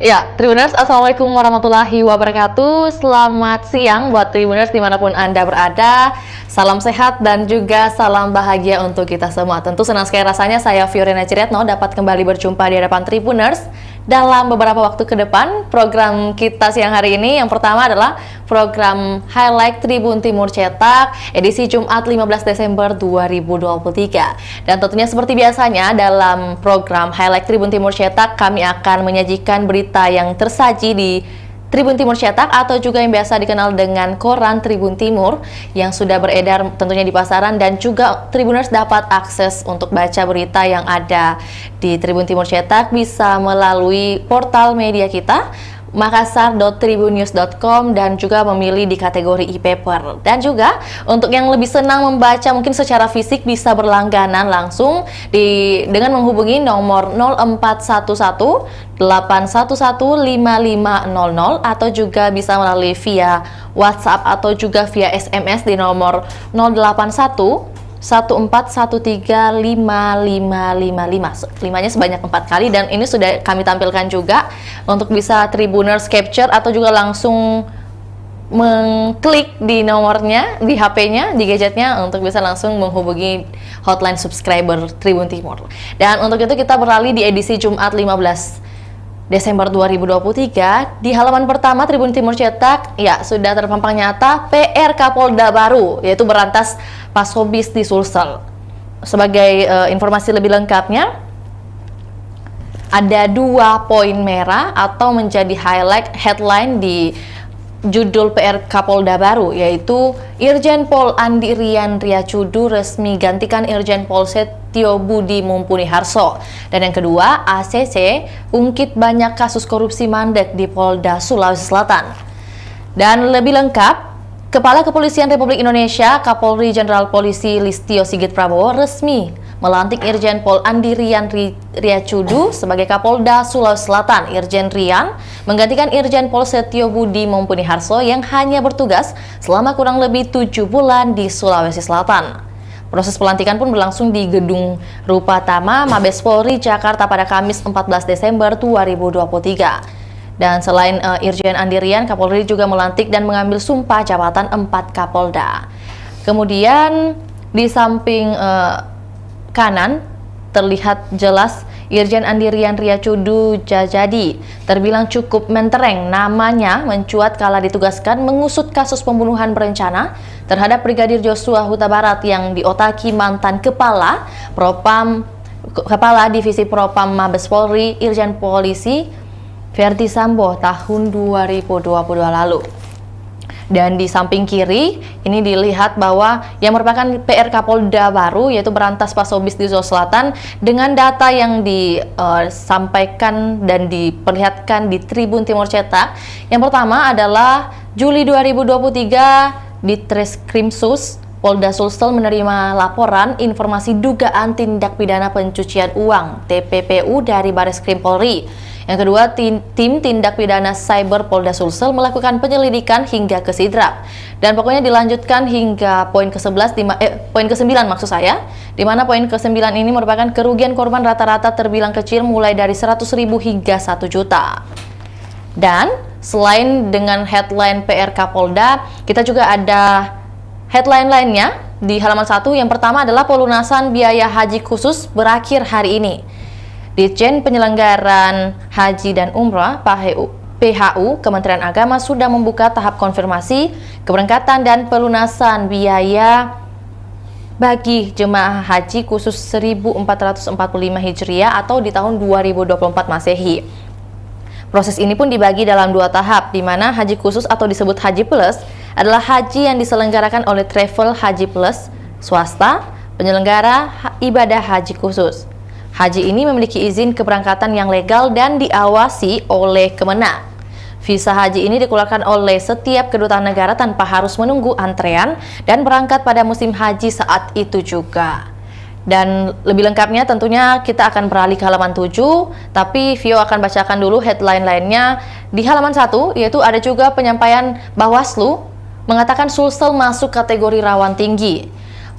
Ya, Tribuners, Assalamualaikum warahmatullahi wabarakatuh. Selamat siang buat Tribuners dimanapun Anda berada. Salam sehat dan juga salam bahagia untuk kita semua. Tentu senang sekali rasanya saya Fiorina Ciriatno dapat kembali berjumpa di hadapan Tribuners dalam beberapa waktu ke depan. Program kita siang hari ini yang pertama adalah program Highlight Tribun Timur Cetak edisi Jumat 15 Desember 2023. Dan tentunya seperti biasanya dalam program Highlight Tribun Timur Cetak kami akan menyajikan berita yang tersaji di Tribun Timur Cetak atau juga yang biasa dikenal dengan Koran Tribun Timur yang sudah beredar tentunya di pasaran, dan juga Tribuners dapat akses untuk baca berita yang ada di Tribun Timur Cetak bisa melalui portal media kita makassar.tribunnews.com dan juga memilih di kategori e-paper. Dan juga untuk yang lebih senang membaca mungkin secara fisik bisa berlangganan langsung dengan menghubungi nomor 0411 811 5500 atau juga bisa melalui via WhatsApp atau juga via SMS di nomor 081 14135555. Limanya sebanyak 4 kali, dan ini sudah kami tampilkan juga untuk bisa Tribuners capture atau juga langsung mengklik di nomornya, di HP-nya, di gadgetnya untuk bisa langsung menghubungi hotline subscriber Tribun Timur. Dan untuk itu kita beralih di edisi Jumat 15 Desember 2023. Di halaman pertama Tribun Timur Cetak, ya sudah terpampang nyata PR Kapolda baru, yaitu berantas Pasobis di Sulsel. Sebagai informasi lebih lengkapnya, ada 2 poin merah atau menjadi headline di judul PR Kapolda baru, yaitu Irjen Pol Andi Rian Riacudu resmi gantikan Irjen Pol Setio Budi Mumpuni Harso. Dan yang kedua, ACC ungkit banyak kasus korupsi mandek di Polda Sulawesi Selatan. Dan lebih lengkap, Kepala Kepolisian Republik Indonesia Kapolri Jenderal Polisi Listio Sigit Prabowo resmi melantik Irjen Pol Andi Rian Riacudu sebagai Kapolda Sulawesi Selatan. Irjen Rian menggantikan Irjen Pol Setio Budi Mumpuni Harso yang hanya bertugas selama kurang lebih 7 bulan di Sulawesi Selatan. Proses pelantikan pun berlangsung di Gedung Rupatama Mabes Polri Jakarta pada Kamis 14 Desember 2023. Dan selain Irjen Andi Rian, Kapolri juga melantik dan mengambil sumpah jabatan 4 Kapolda. Kemudian di samping kanan terlihat jelas Irjen Andi Rian Riacudu Jajadi terbilang cukup mentereng. Namanya mencuat kala ditugaskan mengusut kasus pembunuhan berencana terhadap Brigadir Joshua Huta Barat yang diotaki mantan Kepala Divisi Propam Mabes Polri Irjen Polisi Verdi Sambo tahun 2022 lalu. Dan di samping kiri ini dilihat bahwa yang merupakan PR Kapolda baru, yaitu berantas Pasobis di Sulawesi Selatan, dengan data yang disampaikan dan diperlihatkan di Tribun Timur Cetak. Yang pertama adalah Juli 2023 di Treskrimsus Polda Sulsel menerima laporan informasi dugaan tindak pidana pencucian uang (TPPU) dari Bareskrim Polri. Yang kedua, tim tindak pidana cyber Polda Sulsel melakukan penyelidikan hingga ke sidrap. Dan pokoknya dilanjutkan hingga poin ke-11 poin ke-9 maksud saya, di mana poin ke-9 ini merupakan kerugian korban rata-rata terbilang kecil mulai dari 100.000 hingga 1 juta. Dan selain dengan headline PR Kapolda, kita juga ada headline lainnya di halaman 1. Yang pertama adalah pelunasan biaya haji khusus berakhir hari ini. Ditjen Penyelenggaraan Haji dan Umrah PHU Kementerian Agama sudah membuka tahap konfirmasi keberangkatan dan pelunasan biaya bagi jemaah haji khusus 1445 Hijriah atau di tahun 2024 Masehi. Proses ini pun dibagi dalam 2 tahap, di mana haji khusus atau disebut Haji Plus adalah haji yang diselenggarakan oleh Travel Haji Plus swasta, penyelenggara ibadah haji khusus. Haji ini memiliki izin keberangkatan yang legal dan diawasi oleh Kemenang. Visa haji ini dikeluarkan oleh setiap kedutaan negara tanpa harus menunggu antrean dan berangkat pada musim haji saat itu juga. Dan lebih lengkapnya tentunya kita akan beralih ke halaman 7, tapi Vio akan bacakan dulu headline lainnya di halaman 1, yaitu ada juga penyampaian Bawaslu mengatakan Sulsel masuk kategori rawan tinggi.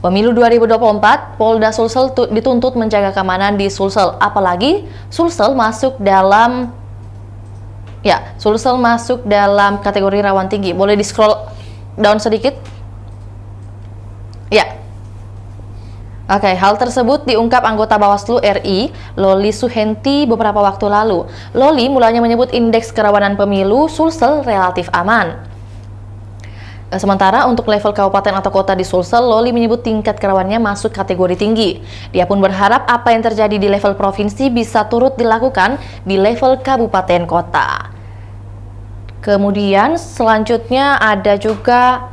Pemilu 2024, Polda Sulsel dituntut menjaga keamanan di Sulsel, apalagi Sulsel masuk dalam Ya, Sulsel masuk dalam kategori rawan tinggi. Boleh di-scroll down sedikit? Ya. Oke, hal tersebut diungkap anggota Bawaslu RI, Loli Suhenti, beberapa waktu lalu. Loli mulanya menyebut indeks kerawanan pemilu Sulsel relatif aman. Sementara untuk level kabupaten atau kota di Sulsel, Loli menyebut tingkat kerawanannya masuk kategori tinggi. Dia pun berharap apa yang terjadi di level provinsi bisa turut dilakukan di level kabupaten kota. Kemudian selanjutnya ada juga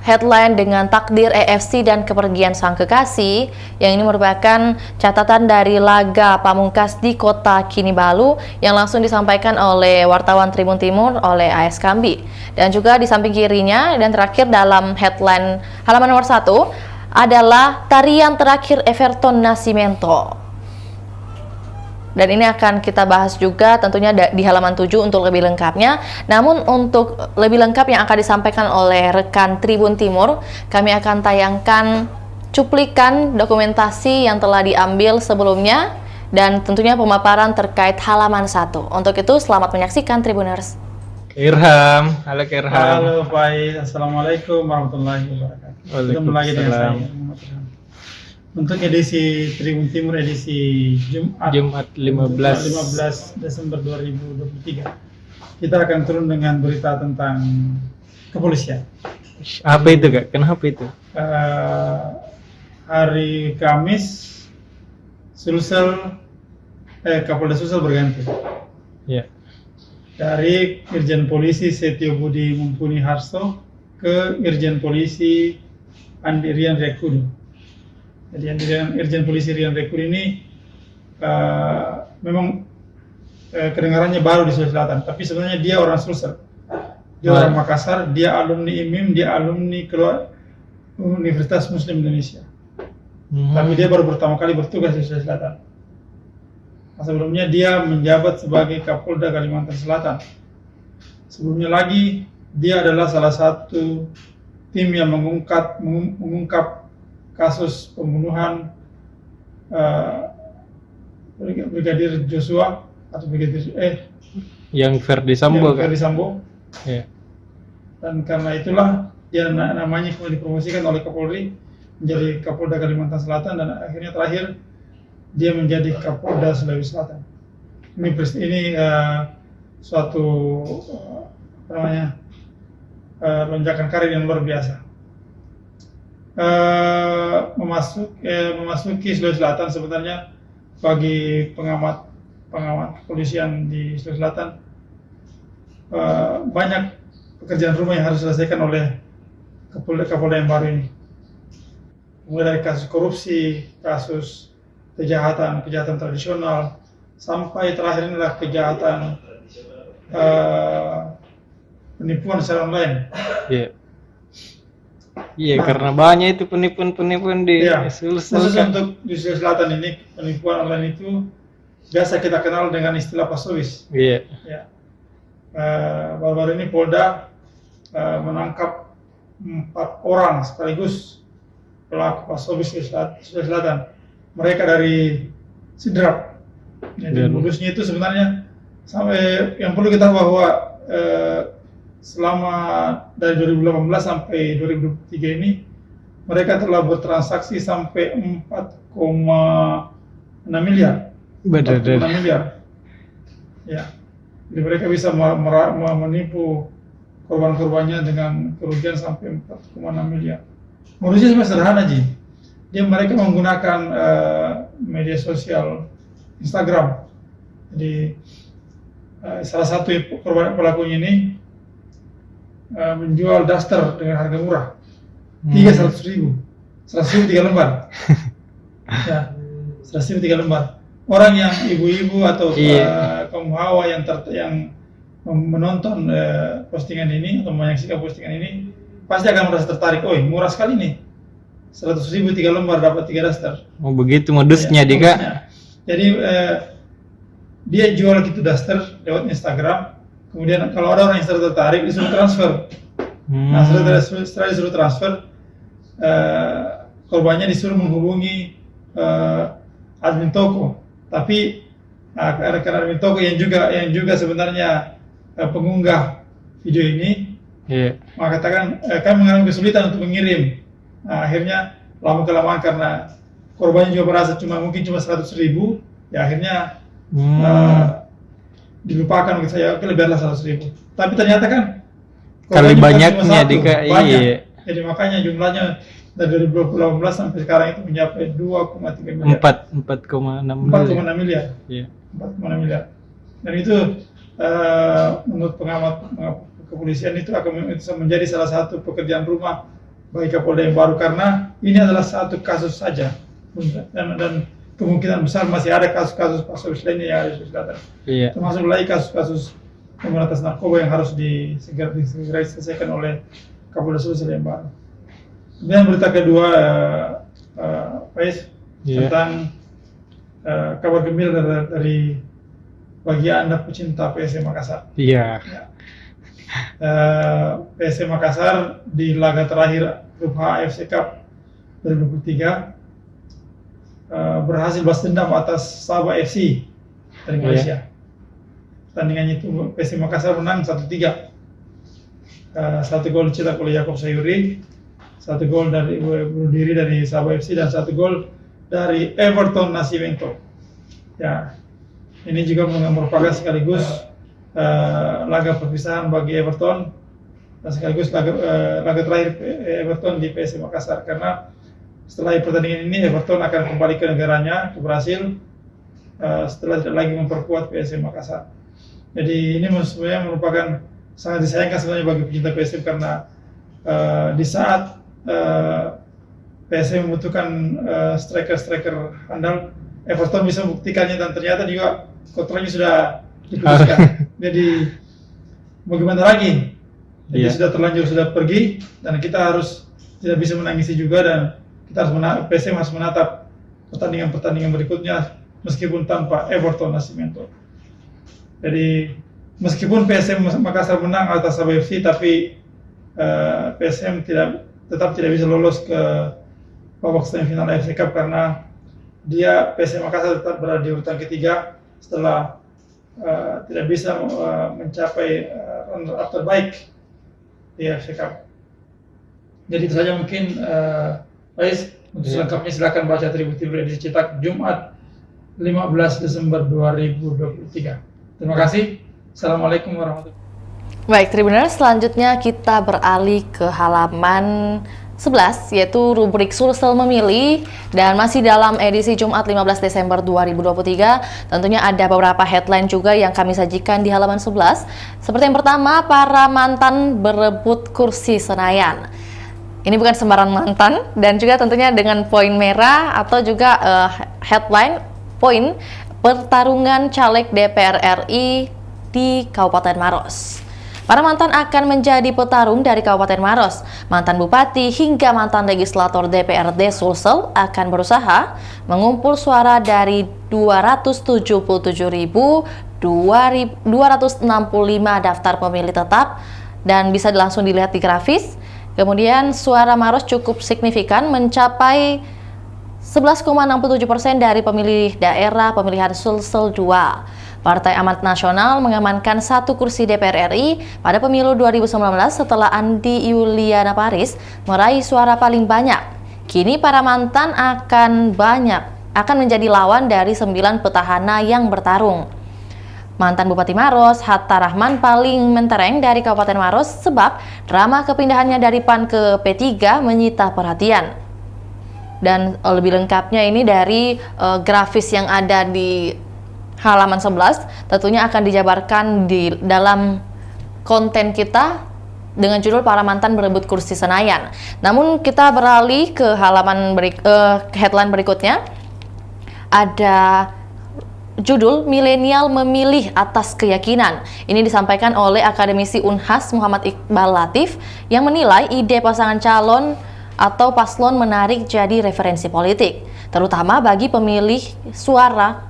headline dengan takdir EFC dan kepergian sang kekasih, yang ini merupakan catatan dari laga Pamungkas di Kota Kinabalu yang langsung disampaikan oleh wartawan Tribun Timur oleh AS Kambi. Dan juga di samping kirinya dan terakhir dalam headline halaman nomor 1 adalah tarian terakhir Everton Nascimento. Dan ini akan kita bahas juga tentunya di halaman 7 untuk lebih lengkapnya. Namun untuk lebih lengkap yang akan disampaikan oleh rekan Tribun Timur, kami akan tayangkan cuplikan dokumentasi yang telah diambil sebelumnya dan tentunya pemaparan terkait halaman 1. Untuk itu selamat menyaksikan Tribuners. Irham, halo Irham. Halo Pak, Assalamualaikum warahmatullahi wabarakatuh. Ketemu lagi dengan saya. Untuk edisi Tribun Timur edisi Jumat 15 Desember 2023, kita akan turun dengan berita tentang kepolisian. Apa itu Kak? Kenapa itu? Hari Kamis Kapolda Sulsel berganti. Ya. Dari Irjen Polisi Setio Budi Mumpuni Harso ke Irjen Polisi Andi Rian Rekudu. Jadi Irjen Polisi Rian Rekudu ini memang kedengarannya baru di Sulawesi Selatan, tapi sebenarnya dia orang Sulsel. Dia orang Makassar, dia alumni IMIM, dia alumni Universitas Muslim Indonesia. Tapi dia baru pertama kali bertugas di Sulawesi Selatan. Nah, sebelumnya dia menjabat sebagai Kapolda Kalimantan Selatan. Sebelumnya lagi dia adalah salah satu tim yang mengungkap kasus pembunuhan Brigadir Joshua atau yang Verdi Sambo. Verdi Sambo. Ya. Dan karena itulah dia namanya kemudian dipromosikan oleh Kapolri menjadi Kapolda Kalimantan Selatan, dan akhirnya terakhir dia menjadi Kapolda Sulawesi Selatan. Ini suatu lonjakan karir yang luar biasa. Memasuki Sulawesi Selatan sebenarnya bagi pengamat kepolisian di Sulawesi Selatan banyak pekerjaan rumah yang harus diselesaikan oleh Kapolda yang baru ini. Mulai dari kasus korupsi, kasus kejahatan tradisional, sampai terakhir inilah kejahatan penipuan secara online. Iya. Iya, karena banyak itu penipuan di Sulsel. Khusus untuk di Sulawesi Selatan ini, penipuan online itu biasa kita kenal dengan istilah pasobis. Iya. Ya. Baru-baru ini Polda menangkap 4 orang sekaligus pelaku pasobis di Sulawesi Selatan. Mereka dari Sidrap. Jadi modusnya itu sebenarnya sampai yang perlu kita tahu bahwa selama dari 2018 sampai 2023 ini mereka telah bertransaksi sampai 4,6 miliar. 4,6 miliar. Ya. Jadi mereka bisa menipu korban-korbannya dengan kerugian sampai 4,6 miliar. Modusnya sebenarnya sederhana, Ji. Mereka menggunakan media sosial Instagram. Jadi salah satu pelakunya ini menjual daster dengan harga murah, 100.000 3 lembar. Ya, 100.000 3 lembar. Orang yang ibu-ibu atau kaum hawa yang menonton postingan ini atau menyaksikan postingan ini pasti akan merasa tertarik. Oh, murah sekali nih, 100.000 3 lembar dapat 3 daster. Oh, begitu modusnya, ya, Dika. Jadi dia jual gitu daster lewat Instagram. Kemudian kalau ada orang yang tertarik disuruh transfer. Nah, setelah disuruh transfer, korbannya disuruh menghubungi admin toko. Tapi rekan admin toko yang juga sebenarnya pengunggah video ini mengatakan kami mengalami kesulitan untuk mengirim. Akhirnya lama kelamaan karena korbannya juga merasa mungkin cuma 100.000, ya akhirnya dilupakan untuk saya, oke biarlah 100.000. Tapi ternyata kan kali banyaknya banyak. Jadi makanya jumlahnya dari 2018 sampai sekarang itu mencapai 2,3 miliar. 4,6 miliar. Iya. 4,6 miliar. Dan itu menurut pengamat kepolisian itu akan menjadi salah satu pekerjaan rumah bagi Kapolda yang baru, karena ini adalah satu kasus saja dan kemungkinan besar masih ada kasus-kasus pasal lainnya yang ada di Sulawesi Selatan. Iya. Termasuk lagi kasus-kasus pemberantasan narkoba yang harus segera diselesaikan oleh Kapolda Sulawesi yang baru. Kemudian berita kedua, tentang kabar gembira dari bagi Anda pecinta PSM Makassar. Iya. PSM Makassar di laga terakhir grup H AFC Cup 2023 berhasil balas dendam atas Sabah FC dari Malaysia. Pertandingannya itu PSM Makassar menang 1-3. 1 gol dicetak oleh Yaakob Sayuri, 1 gol dari bunuh diri dari Sabah FC, dan 1 gol dari Everton Nascimento. Ya, ini juga merupakan sekaligus laga perpisahan bagi Everton dan sekaligus laga terakhir Everton di PSM Makassar, karena setelah pertandingan ini Everton akan kembali ke negaranya, ke Brasil, setelah tidak lagi memperkuat PSM Makassar. Jadi ini sebenarnya merupakan sangat disayangkan sebenarnya bagi pecinta PSM, karena di saat PSM membutuhkan striker andal, Everton bisa membuktikannya, dan ternyata juga kontraknya sudah diputuskan. Jadi bagaimana lagi? Jadi sudah terlanjur, sudah pergi, dan kita harus tidak bisa menangisi juga, dan kita harus PSM harus menatap pertandingan berikutnya meskipun tanpa Everton Nascimento. Jadi meskipun PSM Makassar menang atas Sabah FC, tapi PSM tetap tidak bisa lolos ke babak semifinal AFC Cup, karena PSM Makassar tetap berada di urutan ketiga setelah tidak bisa mencapai runner-up terbaik di AFC Cup. Jadi itu saja mungkin, untuk selengkapnya silakan baca Tribun TV edisi cetak Jumat 15 Desember 2023. Terima kasih. Assalamualaikum warahmatullahi wabarakatuh. Baik, Tribuners, selanjutnya kita beralih ke halaman 11, yaitu rubrik Sulsel Memilih, dan masih dalam edisi Jumat 15 Desember 2023. Tentunya ada beberapa headline juga yang kami sajikan di halaman 11. Seperti yang pertama, para mantan berebut kursi Senayan. Ini bukan sembarang mantan, dan juga tentunya dengan poin merah atau juga headline poin pertarungan caleg DPR RI di Kabupaten Maros. Para mantan akan menjadi petarung dari Kabupaten Maros. Mantan bupati hingga mantan legislator DPRD Sulsel akan berusaha mengumpul suara dari 277.265 daftar pemilih tetap, dan bisa langsung dilihat di grafis. Kemudian suara Maros cukup signifikan, mencapai 11,67% dari pemilih daerah pemilihan Sulsel 2. Partai Amanat Nasional mengamankan 1 kursi DPR RI pada pemilu 2019 setelah Andi Yuliana Paris meraih suara paling banyak. Kini para mantan akan menjadi lawan dari 9 petahana yang bertarung. Mantan Bupati Maros, Hatta Rahman, paling mentereng dari Kabupaten Maros sebab drama kepindahannya dari PAN ke P3 menyita perhatian. Dan lebih lengkapnya ini dari grafis yang ada di halaman 11, tentunya akan dijabarkan di dalam konten kita dengan judul para mantan berebut kursi Senayan. Namun kita beralih ke halaman headline berikutnya. Ada judul milenial memilih atas keyakinan. Ini disampaikan oleh akademisi Unhas Muhammad Iqbal Latif yang menilai ide pasangan calon atau paslon menarik jadi referensi politik, terutama bagi pemilik suara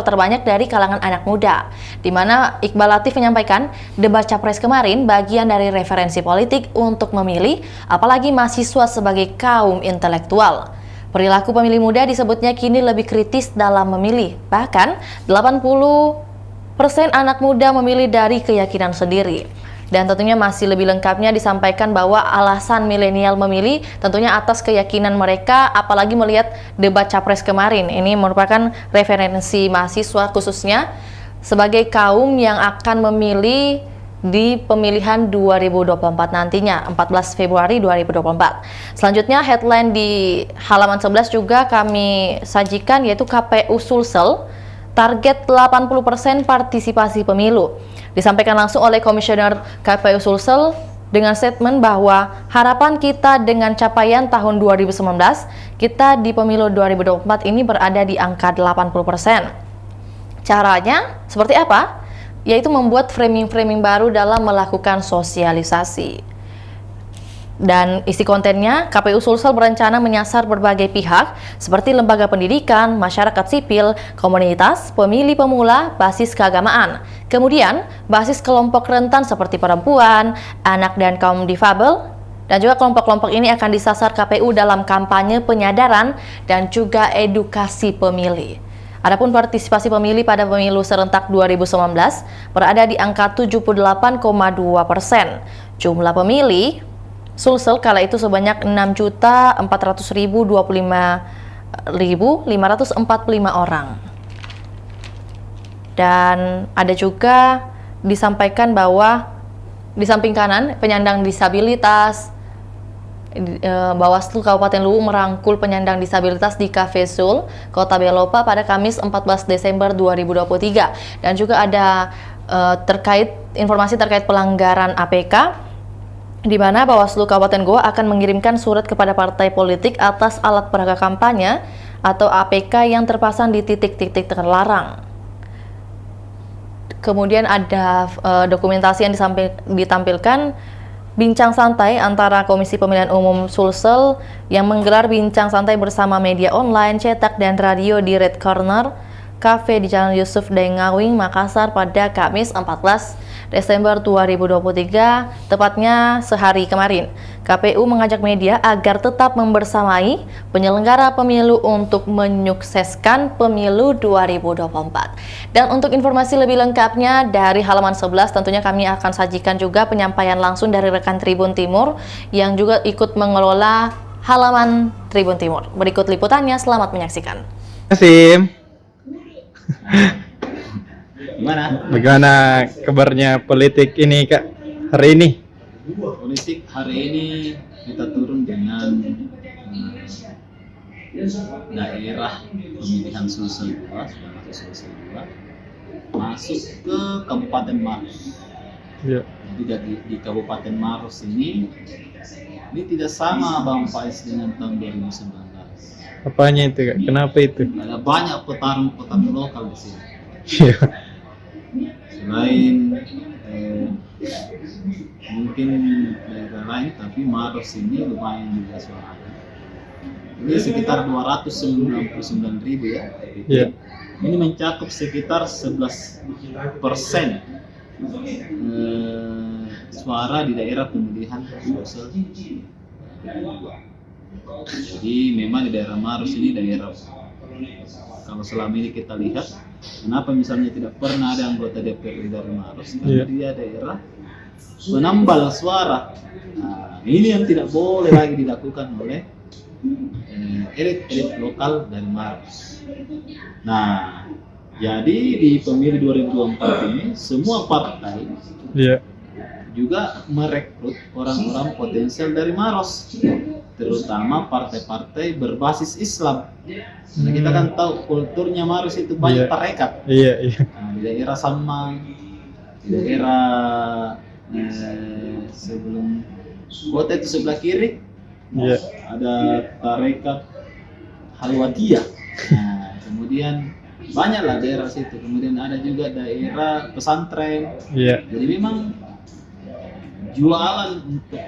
terbanyak dari kalangan anak muda, di mana Iqbal Latif menyampaikan debat capres kemarin bagian dari referensi politik untuk memilih, apalagi mahasiswa sebagai kaum intelektual. Perilaku pemilih muda disebutnya kini lebih kritis dalam memilih, bahkan 80% anak muda memilih dari keyakinan sendiri. Dan tentunya masih lebih lengkapnya disampaikan bahwa alasan milenial memilih tentunya atas keyakinan mereka, apalagi melihat debat capres kemarin. Ini merupakan referensi mahasiswa khususnya sebagai kaum yang akan memilih di pemilihan 2024 nantinya, 14 Februari 2024. Selanjutnya headline di halaman 11 juga kami sajikan, yaitu KPU Sulsel target 80% partisipasi pemilu. Disampaikan langsung oleh Komisioner KPU Sulsel dengan statement bahwa harapan kita dengan capaian tahun 2019, kita di pemilu 2024 ini berada di angka 80%. Caranya seperti apa? Yaitu membuat framing-framing baru dalam melakukan sosialisasi. Dan isi kontennya, KPU Sulsel berencana menyasar berbagai pihak seperti lembaga pendidikan, masyarakat sipil, komunitas, pemilih pemula, basis keagamaan. Kemudian, basis kelompok rentan seperti perempuan, anak dan kaum difabel. Dan juga kelompok-kelompok ini akan disasar KPU dalam kampanye penyadaran dan juga edukasi pemilih. Adapun partisipasi pemilih pada pemilu serentak 2019 berada di angka 78,2%. Jumlah pemilih Sulsel kala itu sebanyak 6.425.545 orang. Dan ada juga disampaikan bahwa di samping kanan penyandang disabilitas, Bawaslu Kabupaten Luwu merangkul penyandang disabilitas di Cafe Sul, Kota Belopa pada Kamis 14 Desember 2023. Dan juga ada informasi terkait pelanggaran APK, di mana Bawaslu Kabupaten Goa akan mengirimkan surat kepada partai politik atas alat peraga kampanye atau APK yang terpasang di titik-titik terlarang. Kemudian ada dokumentasi yang ditampilkan, bincang santai antara Komisi Pemilihan Umum Sulsel yang menggelar bincang santai bersama media online, cetak, dan radio di Red Corner Cafe di Jalan Yusuf Dengawing, Makassar pada Kamis 14 Desember 2023, tepatnya sehari kemarin. KPU mengajak media agar tetap membersamai penyelenggara pemilu untuk menyukseskan pemilu 2024. Dan untuk informasi lebih lengkapnya dari halaman 11, tentunya kami akan sajikan juga penyampaian langsung dari rekan Tribun Timur yang juga ikut mengelola halaman Tribun Timur. Berikut liputannya, selamat menyaksikan. Sim. Bagaimana kabarnya politik ini, Kak, hari ini? Politik hari ini kita turun dengan daerah pemilihan Sulsel 2, Sulsel 2 masuk ke Kabupaten Maros. Ya. Jadi di Kabupaten Maros ini tidak sama Bang Faiz dengan tahun 2019. Apanya itu, Kak? Kenapa itu? Ada banyak petarung-petarung lokal di sini. Iya. Selain mungkin daerah lain, tapi Maros ini lumayan juga suaranya. Ini sekitar 299.000 ya. Iya. Ini mencakup sekitar 11% suara di daerah pemilihan Sulsel. Jadi memang di daerah Maros ini daerah, kalau selama ini kita lihat, kenapa misalnya tidak pernah ada anggota DPRD dari Maros? Karena dia daerah penambal suara. Nah, ini yang tidak boleh lagi dilakukan oleh elit-elit lokal dari Maros. Nah, jadi di pemilu 2024 ini semua partai juga merekrut orang-orang potensial dari Maros, terutama partai-partai berbasis Islam. Nah, kita kan tahu kulturnya Maros itu banyak tarekat. Nah, di daerah Samang, di daerah sebelum kota itu sebelah kiri, ada tarekat Halwatiyah. Nah, kemudian banyaklah daerah situ. Kemudian ada juga daerah pesantren. Jadi memang jualan untuk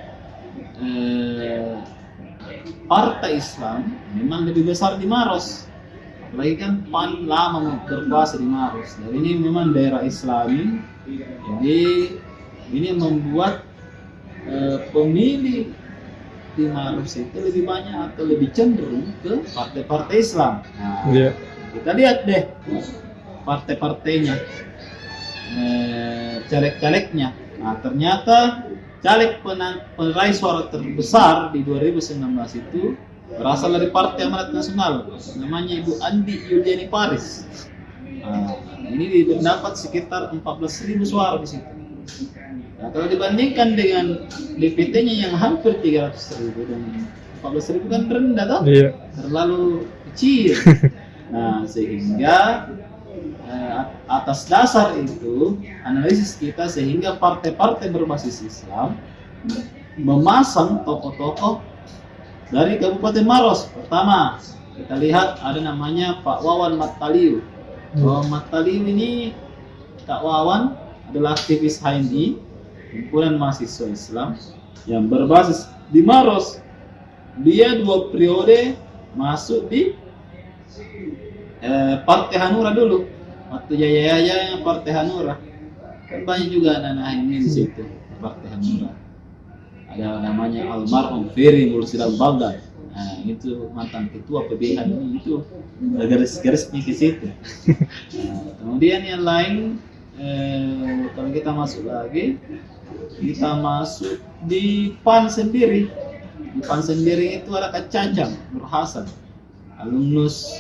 partai Islam memang lebih besar di Maros. Apalagi kan paling lama berkuasa di Maros. Dan ini memang daerah Islami. Jadi ini membuat pemilih di Maros itu lebih banyak atau lebih cenderung ke partai-partai Islam. Nah, kita lihat deh partai-partainya. caleg-calegnya. Nah, ternyata caleg peraih suara terbesar di 2019 itu berasal dari Partai Amanat Nasional, namanya Ibu Andi Yuliani Paris. Nah, ini dapat sekitar 14.000 suara di situ. Nah, kalau dibandingkan dengan DPT-nya yang hampir 300.000 dan 14.000 kan rendah toh? Iya. Terlalu kecil. Nah, sehingga atas dasar itu analisis kita, sehingga partai-partai berbasis Islam memasang tokoh-tokoh dari Kabupaten Maros. Pertama, kita lihat ada namanya Pak Wawan Mattaliu. Wawan Mattaliu ini, Kak Wawan adalah aktivis HMI, himpunan mahasiswa Islam yang berbasis di Maros. Dia 2 periode masuk di Partai Hanura dulu. Waktu jaya-jaya Partai Hanura. Kan banyak juga anak-anak HMI di situ, Partai Hanura. Ada namanya almarhum Ferry Mursidal Baghdad. Nah, itu mantan ketua PBH ini, itu ada garis-garisnya ke situ. Nah, kemudian yang lain, kalau kita masuk lagi, kita masuk di PAN sendiri. Di PAN sendiri itu ada Kak Cacang Nur Hasan, alumnus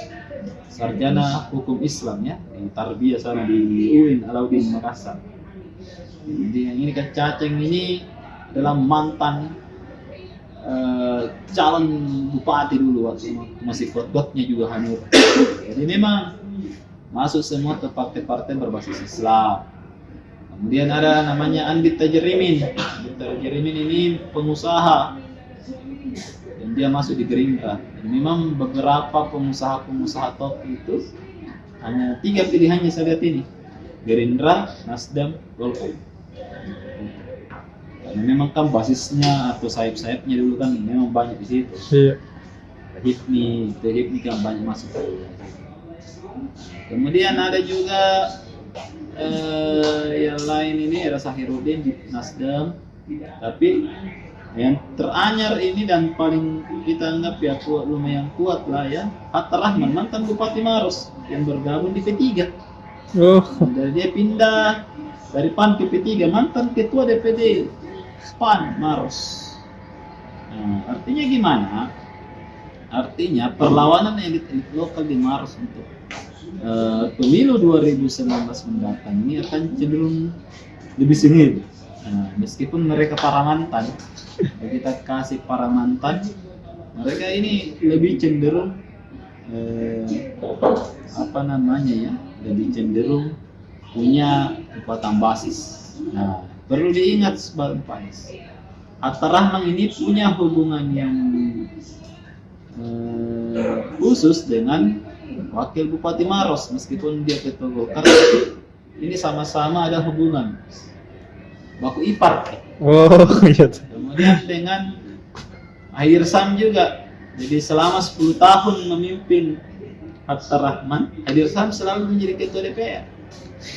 sarjana hukum Islam ya, di Tarbiyah sana di UIN Alauddin Makassar. Jadi yang ini Kak Cacang ini adalah mantan calon bupati dulu waktu masih kuat-kuatnya juga Hanura. Jadi memang masuk semua ke partai-partai berbasis Islam. Kemudian ada namanya Andit Tajerimin. Andit Tajerimin ini pengusaha dan dia masuk di Gerindra. Dan memang beberapa pengusaha-pengusaha top itu hanya 3 pilihannya saya lihat ini: Gerindra, Nasdem, Golkar. Karena memang kan basisnya atau sayap-sayapnya dulu kan memang banyak di situ. Iya. HIPMI kan banyak masuk. Kemudian ada juga yang lain ini ada Sahiruddin di Nasdem. Tapi yang teranyar ini dan paling kita anggap ya lumayan kuat lah ya, Hatta Rahman, mantan Bupati Maros yang bergabung di P3. Oh. Dari dia pindah dari PAN ke P3, mantan ketua DPD PAN Maros. Nah, artinya gimana? Artinya perlawanan elit lokal di Maros untuk pemilu 2019 mendatang ini akan cenderung lebih sengit. Nah, meskipun mereka para mantan, kita kasih para mantan, mereka ini lebih cenderung lebih cenderung punya kekuatan basis. Nah, perlu diingat Bang Faiz, Hatta Rahman ini punya hubungan yang khusus dengan Wakil Bupati Maros, meskipun dia ketua Golkar, ini sama-sama ada hubungan baku ipar. Oh, iya. Kemudian dengan Ahir Sam juga. Jadi selama 10 tahun memimpin Hatta Rahman, Ahir Sam selalu menjadi ketua DPR.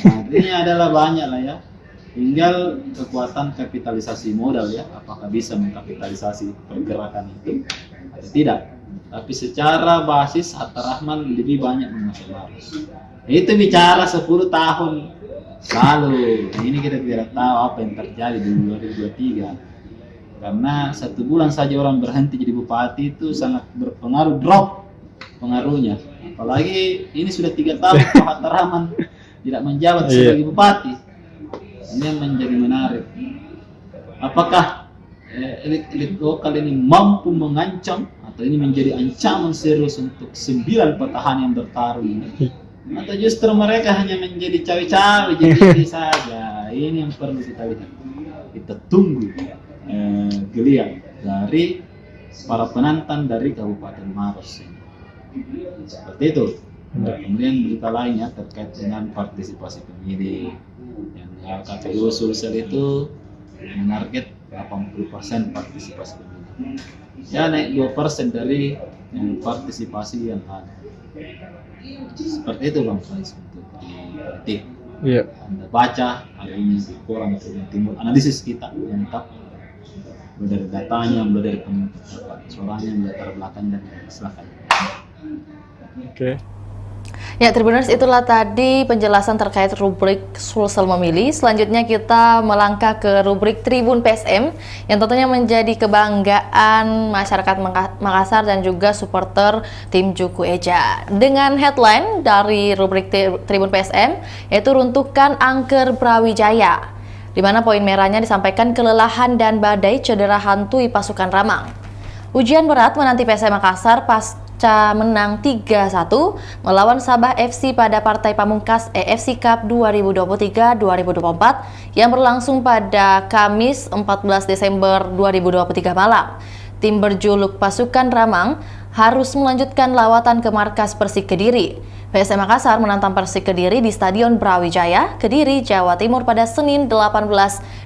Nah, artinya adalah banyak lah ya. Tinggal kekuatan kapitalisasi modal ya, apakah bisa mengkapitalisasi pergerakan itu atau tidak. Tapi secara basis Hatta Rahman lebih banyak menguasai Maros. Itu bicara 10 tahun lalu. Nah, ini kita tidak tahu apa yang terjadi di 2023. Karena 1 bulan saja orang berhenti jadi bupati itu sangat berpengaruh, drop pengaruhnya. Apalagi ini sudah 3 tahun Hatta Rahman tidak menjabat sebagai bupati. Ini yang menjadi menarik. Apakah elit lokal ini mampu mengancam atau ini menjadi ancaman serius untuk 9 petahana yang bertarung ini? Atau justru mereka hanya menjadi cawe-cawe jadi saja? Ini yang perlu kita lihat. Kita tunggu geliat dari para penantang dari Kabupaten Maros ini. Seperti itu. Kemudian berita lainnya terkait dengan partisipasi pemilih. Yang KPU Sulsel itu menarget 80% partisipasi pemilih. Ya, naik 2% dari partisipasi yang ada. Seperti itu Bang Faiz untuk di politik. Iya. Anda baca hari ini di koran Timur, analisis kita lengkap, mulai dari datanya, mulai dari suaranya, latar belakang dan silakan. Oke. Ya, Tribuners, itulah tadi penjelasan terkait rubrik Sulsel Memilih. Selanjutnya kita melangkah ke rubrik Tribun PSM yang tentunya menjadi kebanggaan masyarakat Makassar dan juga supporter tim Juku Eja. Dengan headline dari rubrik Tribun PSM yaitu runtuhkan angker Brawijaya, di mana poin merahnya disampaikan kelelahan dan badai cedera hantui pasukan Ramang. Ujian berat menanti PSM Makassar pasca menang 3-1 melawan Sabah FC pada partai pamungkas AFC Cup 2023-2024 yang berlangsung pada Kamis 14 Desember 2023 malam. Tim berjuluk Pasukan Ramang harus melanjutkan lawatan ke markas Persik Kediri. PSM Makassar menantang Persik Kediri di Stadion Brawijaya, Kediri, Jawa Timur pada Senin 18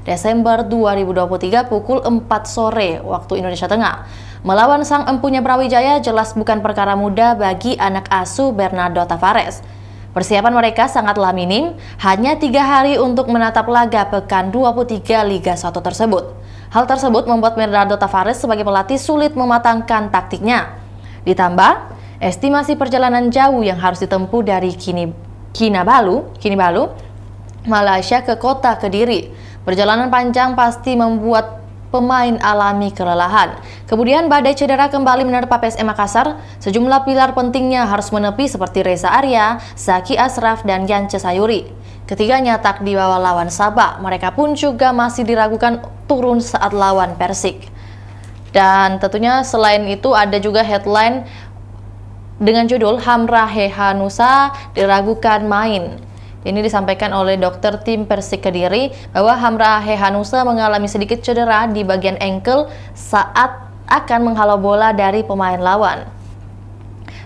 Desember 2023 pukul 4 sore waktu Indonesia Tengah. Melawan sang empunya Brawijaya jelas bukan perkara mudah bagi anak asuh Bernardo Tavares. Persiapan mereka sangatlah minim, hanya 3 hari untuk menatap laga pekan 23 Liga 1 tersebut. Hal tersebut membuat Bernardo Tavares sebagai pelatih sulit mematangkan taktiknya. Ditambah, estimasi perjalanan jauh yang harus ditempuh dari Kinabalu, Malaysia ke kota Kediri. Perjalanan panjang pasti membuat pemain alami kelelahan. Kemudian badai cedera kembali menerpa PSM Makassar. Sejumlah pilar pentingnya harus menepi seperti Reza Arya, Zaki Asraf, dan Yance Sayuri. Ketiganya tak dibawa lawan Sabah. Mereka pun juga masih diragukan turun saat lawan Persik. Dan tentunya selain itu ada juga headline dengan judul Hamra Hehanusa diragukan main. Ini disampaikan oleh dokter tim Persik Kediri bahwa Hamra Hehanusa mengalami sedikit cedera di bagian ankle saat akan menghalau bola dari pemain lawan.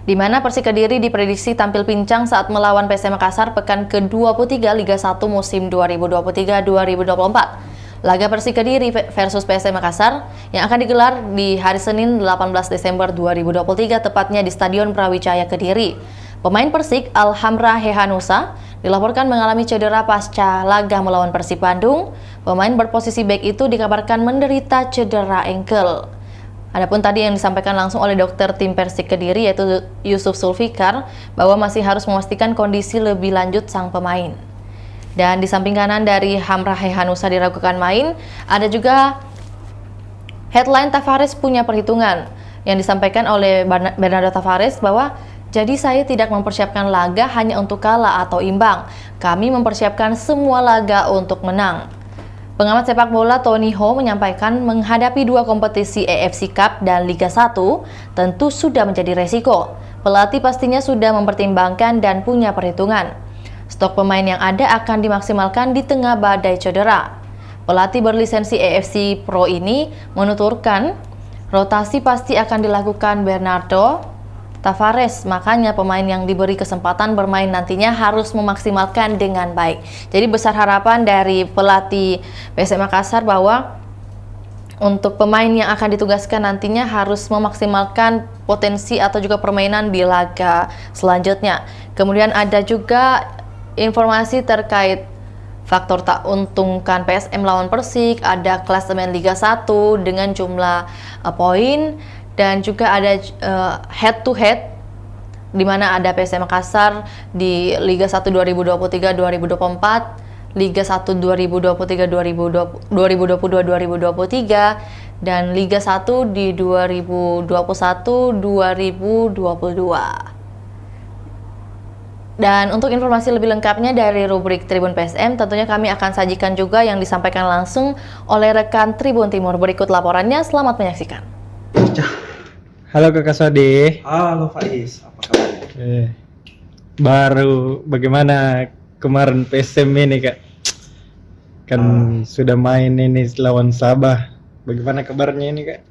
Di mana Persik Kediri diprediksi tampil pincang saat melawan PSM Makassar pekan ke-23 Liga 1 musim 2023-2024. Laga Persik Kediri versus PSM Makassar yang akan digelar di hari Senin 18 Desember 2023 tepatnya di Stadion Brawijaya Kediri. Pemain Persik Alhamra Hehanusa dilaporkan mengalami cedera pasca laga melawan Persib Bandung. Pemain berposisi bek itu dikabarkan menderita cedera ankle. Adapun tadi yang disampaikan langsung oleh dokter tim Persik Kediri yaitu Yusuf Sulfikar bahwa masih harus memastikan kondisi lebih lanjut sang pemain. Dan di samping kanan dari Hamra Hehanusa diragukan main, ada juga headline Tavares punya perhitungan yang disampaikan oleh Bernardo Tavares bahwa jadi saya tidak mempersiapkan laga hanya untuk kalah atau imbang. Kami mempersiapkan semua laga untuk menang. Pengamat sepak bola Tony Ho menyampaikan menghadapi 2 kompetisi AFC Cup dan Liga 1 tentu sudah menjadi resiko. Pelatih pastinya sudah mempertimbangkan dan punya perhitungan. Stok pemain yang ada akan dimaksimalkan di tengah badai cedera. Pelatih berlisensi AFC Pro ini menuturkan rotasi pasti akan dilakukan Bernardo Tavares, makanya pemain yang diberi kesempatan bermain nantinya harus memaksimalkan dengan baik. Jadi besar harapan dari pelatih PSM Makassar bahwa untuk pemain yang akan ditugaskan nantinya harus memaksimalkan potensi atau juga permainan di laga selanjutnya. Kemudian ada juga informasi terkait faktor tak untungkan PSM lawan Persik, ada klasemen Liga 1 dengan jumlah poin, dan juga ada head to head di mana ada PSM Makassar di Liga 1 2023-2024, Liga 1 2022-2023 dan Liga 1 di 2021-2022. Dan untuk informasi lebih lengkapnya dari rubrik Tribun PSM, tentunya kami akan sajikan juga yang disampaikan langsung oleh rekan Tribun Timur. Berikut laporannya, selamat menyaksikan. Halo Kakak Sode. Halo Faiz, apa kabar? Baru bagaimana kemarin PSM ini Kak? Kan sudah main ini lawan Sabah. Bagaimana kabarnya ini Kak?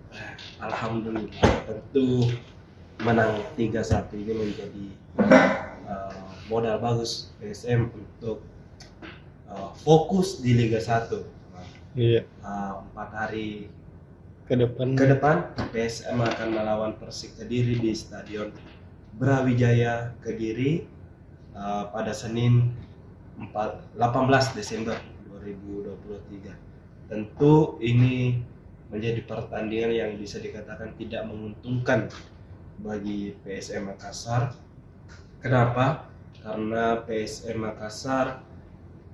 Alhamdulillah, tentu menang 3-1 ini menjadi modal bagus PSM untuk fokus di Liga 1. Iya. 4 hari Ke depan PSM akan melawan Persik Kediri di Stadion Brawijaya Kediri pada Senin 18 Desember 2023. Tentu ini menjadi pertandingan yang bisa dikatakan tidak menguntungkan bagi PSM Makassar. Kenapa? karena PSM Makassar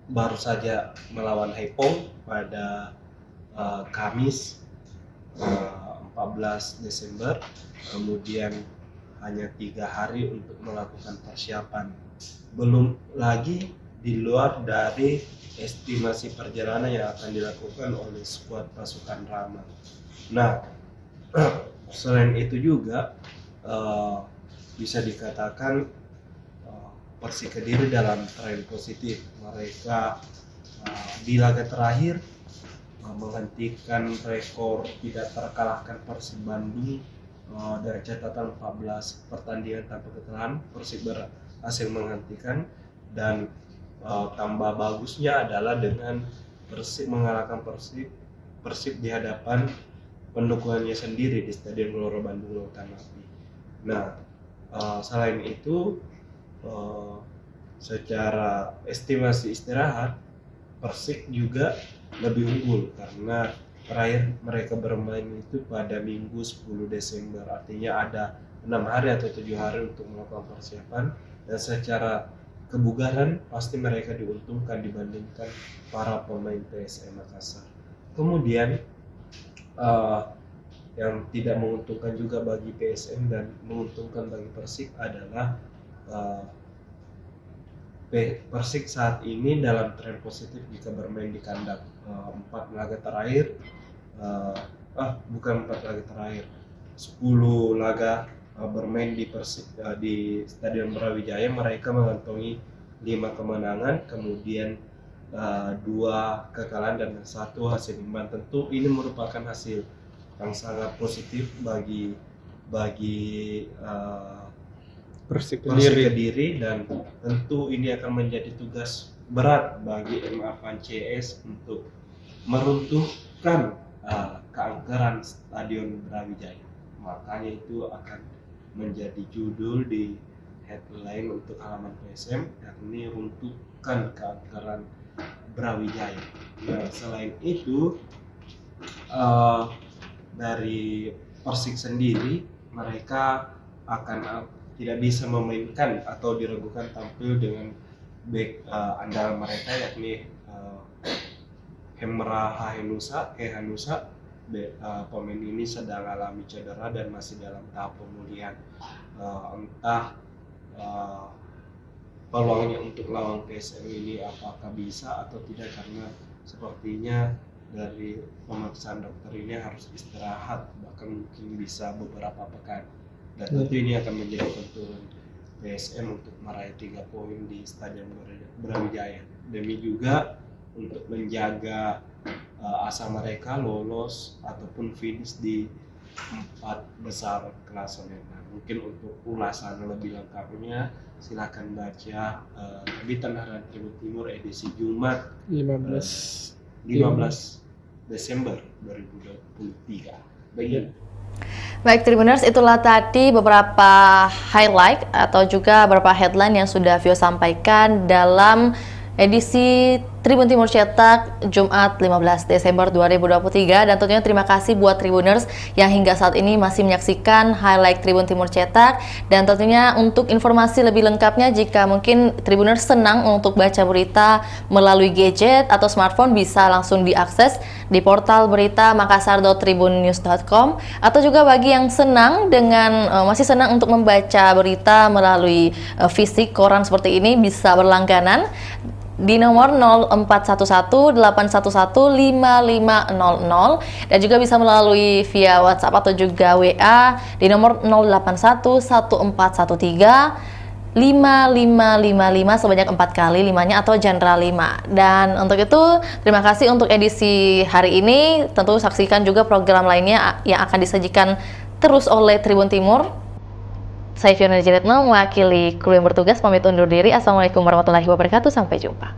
baru saja melawan Haipong pada Kamis 14 Desember, kemudian hanya 3 hari untuk melakukan persiapan. Belum lagi di luar dari estimasi perjalanan yang akan dilakukan oleh skuad pasukan Rama. Nah, selain itu juga bisa dikatakan Persik Kediri dalam tren positif. Mereka di laga terakhir menghentikan rekor tidak terkalahkan Persib Bandung dari catatan 14 pertandingan tanpa kekalahan. Persib berhasil menghentikan, dan tambah bagusnya adalah dengan Persib mengalahkan Persib di hadapan pendukungnya sendiri di Stadion Gelora Bandung Lautan Api. Nah, selain itu secara estimasi istirahat Persik juga lebih unggul karena terakhir mereka bermain itu pada Minggu 10 Desember, artinya ada 6 hari atau 7 hari untuk melakukan persiapan, dan secara kebugaran pasti mereka diuntungkan dibandingkan para pemain PSM Makassar. Kemudian yang tidak menguntungkan juga bagi PSM dan menguntungkan bagi Persik adalah Persik saat ini dalam tren positif jika bermain di kandang. 4 laga terakhir, bukan 4 laga terakhir, 10 laga bermain di Stadion Brawijaya, mereka mengantongi 5 kemenangan, kemudian 2 kekalahan dan 1 hasil imbang. Tentu ini merupakan hasil yang sangat positif bagi Persik Kediri, dan tentu ini akan menjadi tugas berat bagi MA Fan CS untuk meruntuhkan keangkeran Stadion Brawijaya. Makanya itu akan menjadi judul di headline untuk halaman PSM, yakni runtuhkan keangkeran Brawijaya. Nah, selain itu dari Persik sendiri, mereka akan tidak bisa memainkan atau diragukan tampil dengan back andalan mereka, yakni Hemra Hanusa. Pemain ini sedang alami cedera dan masih dalam tahap pemulihan. Entah peluangnya untuk lawan PSM ini apakah bisa atau tidak, karena sepertinya dari pemeriksaan dokter ini harus istirahat, bahkan mungkin bisa beberapa pekan. Dan tentu ini akan menjadi keuntungan PSM untuk meraih 3 poin di Stadion Brawijaya, demi juga untuk menjaga asa mereka lolos ataupun finish di 4 besar klasemen. Nah, mungkin untuk ulasan lebih lengkapnya silakan baca terbitan Harian Tribun Timur edisi Jumat 15 Desember 2023. Baik Tribuners, itulah tadi beberapa highlight atau juga beberapa headline yang sudah Vio sampaikan dalam edisi Tribun Timur Cetak Jumat 15 Desember 2023, dan tentunya terima kasih buat Tribuners yang hingga saat ini masih menyaksikan highlight Tribun Timur Cetak. Dan tentunya untuk informasi lebih lengkapnya, jika mungkin Tribuners senang untuk baca berita melalui gadget atau smartphone, bisa langsung diakses di portal berita makassar.tribunnews.com, atau juga bagi yang senang dengan masih senang untuk membaca berita melalui fisik koran seperti ini, bisa berlangganan di nomor 0411-811-5500, dan juga bisa melalui via WhatsApp atau juga WA di nomor 0811-1413-5555 sebanyak 4 kali 5-nya atau general 5. Dan untuk itu terima kasih untuk edisi hari ini. Tentu saksikan juga program lainnya yang akan disajikan terus oleh Tribun Timur. Saya Fiona Jiretno mewakili kru yang bertugas pamit undur diri. Assalamualaikum warahmatullahi wabarakatuh. Sampai jumpa.